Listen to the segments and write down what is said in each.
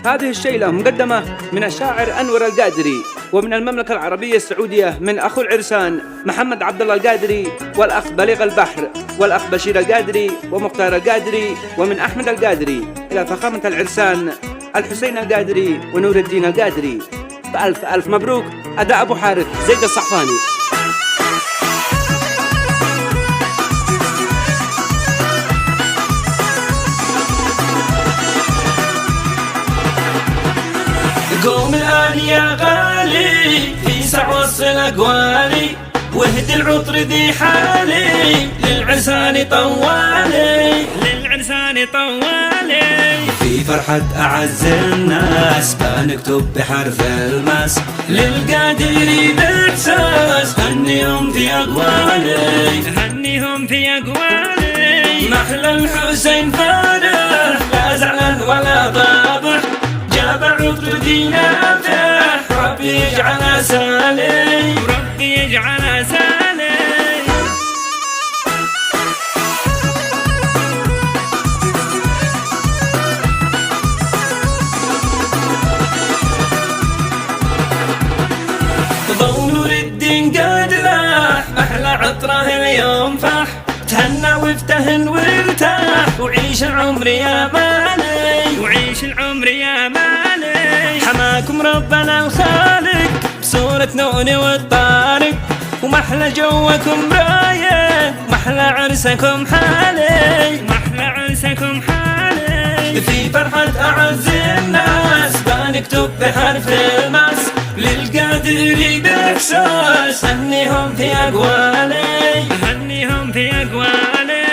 هذه الشيلة مقدمة من الشاعر أنور القادري، ومن المملكة العربية السعودية من أخو العرسان محمد عبد الله القادري، والأخ بليغ البحر، والأخ بشير القادري، ومختار القادري، ومن أحمد القادري إلى فخامة العرسان الحسين القادري ونور الدين القادري. فألف ألف مبروك. أداء أبو حارث زيد الصحفاني. قوم الآن يا غالي في سع وصل أقوالي، واهد العطر ذي حالي للعرسان طوالي، للعرسان طوالي. في فرحة أعز الناس بنكتب بحرف الماس للقادري بإحساس، هنيهم في أقوالي، هنيهم في أقوالي. محلى الحسين فرح لا زعلان ولا ضابح، جاب عطر دينا فرح ربي يجعل سالي، ربي يجعل سالي. ضو نور الدين قد لاح، أحلى عطره اليوم فح، تهنى وافتهن وارتاح، وعيش العمر يا مالي، وعيش العمر يا مالي. حماكم ربنا الخالق بصورة نون والطارق، ومحلى جوكم رايق، محلى عرسكم حالي، محلى عرسكم حالي. في فرحة أعز الناس بنكتب بحرف الماس للقادري بإحساس، هنيهم في أقوالي، هنيهم في أقوالي.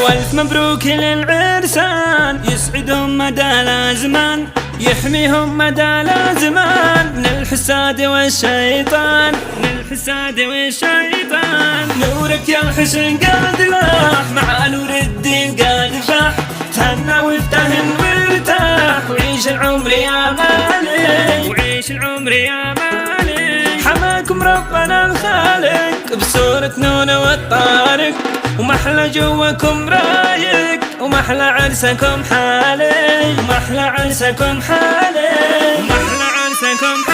والف مبروك للعرسان، يسعدهم مدى الأزمان، يحميهم مدى الأزمان من الحساد والشيطان، من الحساد والشيطان. نورك يا الحسين قد لاح، مع نور الدين قد فاح، تهنى وافتهن وارتاح، وعيش العمر يا مالي، وعيش العمر يا مالي. حماكم ربنا الخالق بصورة نون والطارق، ومحلى جوكم رايق، ومحلى عرسكم حالي، ومحلى عرسكم حالي، ومحلى عرسكم